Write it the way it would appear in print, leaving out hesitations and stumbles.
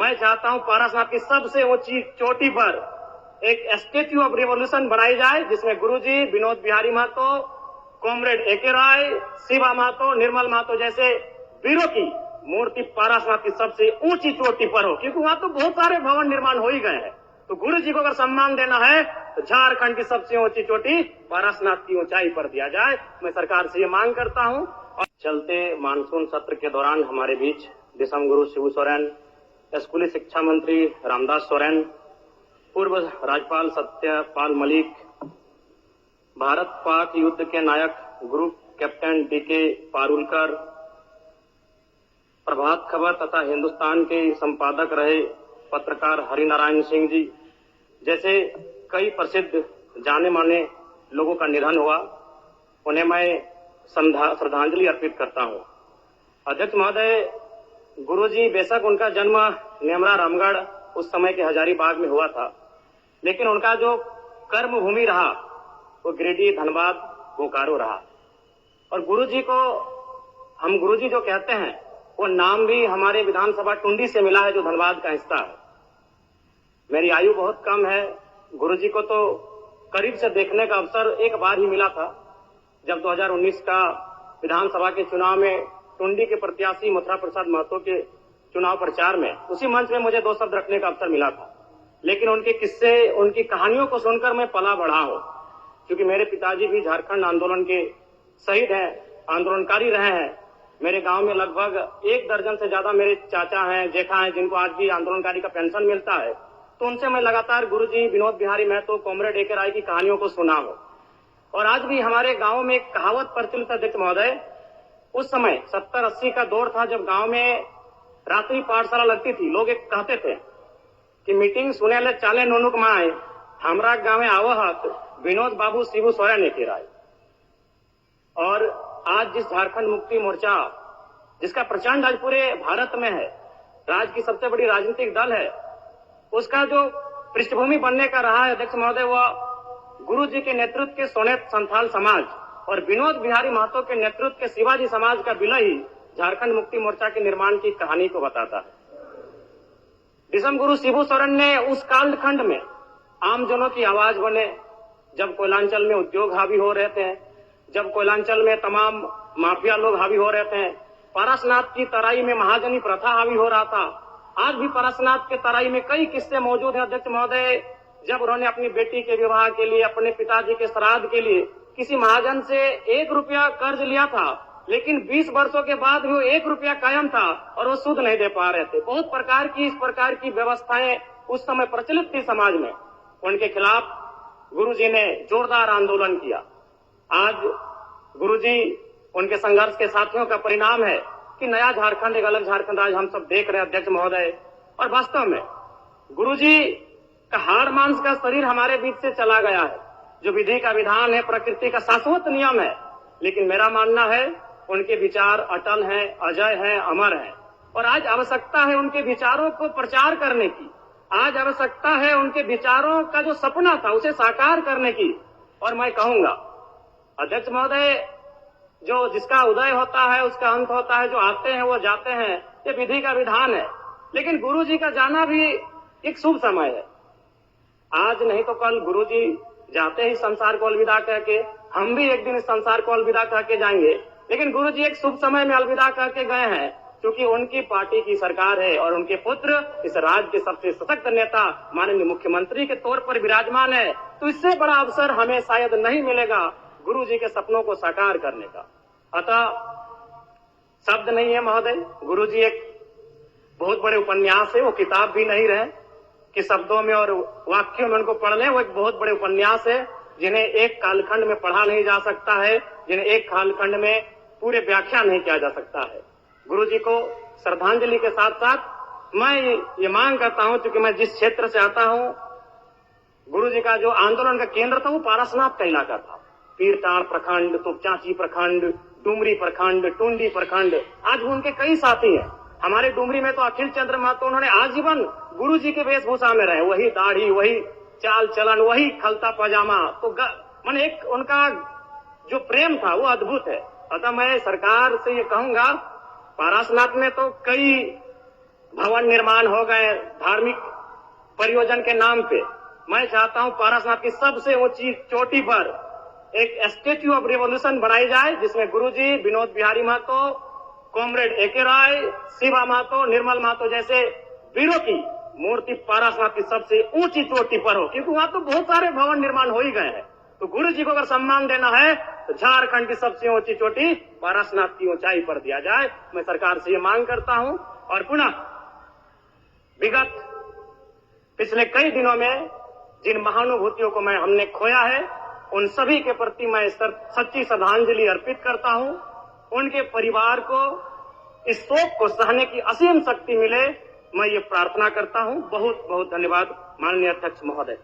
मैं चाहता हूं पारासात की सबसे ऊंची चोटी पर एक स्टैच्यू ऑफ रिवॉल्यूशन बनाई जाए, जिसमें गुरुजी, विनोद बिहारी महतो, कॉमरेड एके राय, शिवा महतो, निर्मल महतो जैसे वीरों की मूर्ति पारासात की सबसे ऊंची चोटी पर हो, क्योंकि वहां तो बहुत सारे भवन निर्माण हो ही गए हैं। तो गुरु जी को अगर सम्मान देना है तो झारखंड की सबसे ऊंची चोटी पारासनाथ की ऊंचाई पर दिया जाए। मैं सरकार से ये मांग करता हूं। और चलते मानसून सत्र के दौरान हमारे बीच दिसम गुरु शिबू सोरेन, स्कूली शिक्षा मंत्री रामदास सोरेन, पूर्व राज्यपाल सत्यपाल मलिक, भारत पाक युद्ध के नायक group captain DK Parulkar, Prabhat Khabar तथा हिंदुस्तान के संपादक रहे पत्रकार हरिनारायण सिंह जी जैसे कई प्रसिद्ध जाने माने लोगों का निधन हुआ, उन्हें मैं श्रद्धांजलि अर्पित करता हूं। अध्यक्ष महोदय, गुरुजी बेशक उनका जन्म नेमरा रामगढ़ उस समय के हजारीबाग में हुआ था, लेकिन उनका जो कर्म भूमि रहा वो गिरिडीह, धनबाद, बोकारो रहा। और गुरुजी को हम गुरुजी जो कहते हैं वो नाम भी हमारे विधानसभा टुंडी से मिला है, जो धनबाद का हिस्सा है। मेरी आयु बहुत कम है, गुरुजी को तो करीब से देखने का अवसर एक बार ही मिला था, जब 2019 का विधानसभा के चुनाव में टुंडी के प्रत्याशी मथुरा प्रसाद महतो के चुनाव प्रचार में उसी मंच में मुझे 2 शब्द रखने का अवसर मिला था। लेकिन उनके किस्से, उनकी कहानियों को सुनकर मैं पला बढ़ा हूं, क्योंकि मेरे पिताजी भी झारखंड आंदोलन के शहीद हैं, आंदोलनकारी रहे हैं। मेरे गांव में लगभग 1 दर्जन से ज्यादा मेरे चाचा हैं, जेठा हैं, जिनको आज भी आंदोलनकारी का पेंशन मिलता है। तो उनसे मैं लगातार गुरुजी, विनोद बिहारी महतो, कॉमरेड एके राय की कहानियों को सुना हूं। और आज भी हमारे गांव में एक कहावत प्रचलित, अध्यक्ष महोदय, उस समय 70-80 का दौर था जब गांव में रात्रि पाठशाला लगती थी। लोग एक कहते थे कि मीटिंग सुने ले चाले नोनुक माए, हमरा गांव में आवहत विनोद बाबू शिबू सोरेन एके राय। और आज जिस झारखंड मुक्ति मोर्चा, जिसका प्रचंड आज पूरे भारत में है, राज्य की सबसे बड़ी राजनीतिक दल है, उसका जो पृष्ठभूमि बनने का रहा है, अध्यक्ष महोदय, वह गुरु जी के नेतृत्व के सोनेत संथाल समाज और विनोद बिहारी महतो के नेतृत्व के शिवाजी समाज का विलय ही झारखंड मुक्ति मोर्चा के निर्माण की कहानी को बताता है। दिसम गुरु शिबू सोरेन ने उस कालखंड में आमजनों की आवाज बने, जब कोयलांचल में उद्योग हावी हो रहे थे, जब कोयलांचल में तमाम माफिया लोग हावी हो रहे थे, पारसनाथ की तराई में महाजनी प्रथा हावी हो रहा था। आज भी पारसनाथ के तराई में कई किस्से मौजूद हैं, अध्यक्ष महोदय, जब उन्होंने अपनी बेटी के विवाह के लिए, अपने पिताजी के श्राद्ध के लिए किसी महाजन से 1 रुपया कर्ज लिया था, लेकिन 20 वर्षों के बाद भी वो 1 रुपया कायम था और वो सूद नहीं दे पा रहे थे। बहुत प्रकार की इस प्रकार की व्यवस्थाएं उस समय प्रचलित थी समाज में। उनके खिलाफ गुरुजी ने जोरदार आंदोलन किया। आज गुरुजी, उनके संघर्ष के साथियों का परिणाम है कि नया झारखंड, एक अलग झारखंड आज हम सब देख रहे हैं, अध्यक्ष महोदय। और वास्तव में गुरुजी का हाड़ मांस का शरीर हमारे बीच से चला गया है। जो विधि का विधान है, प्रकृति का शाश्वत नियम है, लेकिन मेरा मानना है उनके विचार अटल हैं, अजय हैं, अमर हैं। और आज आवश्यकता है उनके विचारों को प्रचार करने की। आज आवश्यकता है उनके विचारों का जो सपना था उसे साकार करने की। और मैं कहूंगा, अध्यक्ष महोदय, जो जिसका उदय होता है उसका अंत होता है, जो आते हैं वो जाते हैं, ये विधि का विधान है। लेकिन गुरुजी का जाना भी एक शुभ समय है। आज नहीं तो कल गुरुजी जाते ही संसार को अलविदा कह के, हम भी एक दिन इस संसार को अलविदा कह के जाएंगे। लेकिन गुरुजी एक शुभ समय में अलविदा कह के गए हैं, क्योंकि उनकी पार्टी की सरकार है और उनके पुत्र इस राज्य के सबसे सशक्त नेता माननीय मुख्यमंत्री के तौर पर विराजमान है। तो इससे बड़ा अवसर हमें शायद नहीं मिलेगा गुरु जी के सपनों को साकार करने का। अतः शब्द नहीं है महोदय, गुरु जी एक बहुत बड़े उपन्यास है, वो किताब भी नहीं रहे कि शब्दों में और वाक्यों में उनको पढ़ लें। वो एक बहुत बड़े उपन्यास है जिन्हें एक कालखंड में पढ़ा नहीं जा सकता है, जिन्हें एक कालखंड में पूरे व्याख्या नहीं किया जा सकता है। गुरु जी को श्रद्धांजलि के साथ साथ मैं ये मांग करता हूं, क्योंकि मैं जिस क्षेत्र से आता हूं, गुरु जी का जो आंदोलन का केंद्र था वो पारसनाथ का इलाका था। पीरटांड़ प्रखंड, तुपचांची प्रखंड, डुमरी प्रखंड, टुंडी प्रखंड, आज भी उनके कई साथी हैं। हमारे डुमरी में तो अखिल चंद्र महतो, उन्होंने आजीवन गुरु जी के वेशभूषा में रहे, वही दाढ़ी, वही चाल चलन, वही खलता पजामा। तो मन एक उनका जो प्रेम था वो अद्भुत है। अतः मैं सरकार से ये कहूंगा, पारसनाथ में तो कई भवन निर्माण हो गए धार्मिक परियोजन के नाम पे। मैं चाहता हूं पारसनाथ की सबसे ऊंची चोटी पर एक स्टेच्यू ऑफ रिवॉल्यूशन बनाई जाए, जिसमें गुरुजी, विनोद बिहारी महतो, कॉमरेड एके राय, शिवा महतो, निर्मल महतो जैसे वीरों की मूर्ति पारसनाथ की सबसे ऊंची चोटी पर हो, क्योंकि वहां तो बहुत सारे भवन निर्माण हो ही गए हैं। तो गुरु जी को अगर सम्मान देना है तो झारखंड की सबसे ऊंची चोटी पारसनाथ की ऊंचाई पर दिया जाए। मैं सरकार से ये मांग करता हूं। और पुनः विगत पिछले कई दिनों में जिन महानुभूतियों को हमने खोया है, उन सभी के प्रति मैं सच्ची श्रद्धांजलि अर्पित करता हूं। उनके परिवार को इस शोक को सहने की असीम शक्ति मिले, मैं ये प्रार्थना करता हूं। बहुत बहुत धन्यवाद माननीय अध्यक्ष महोदय।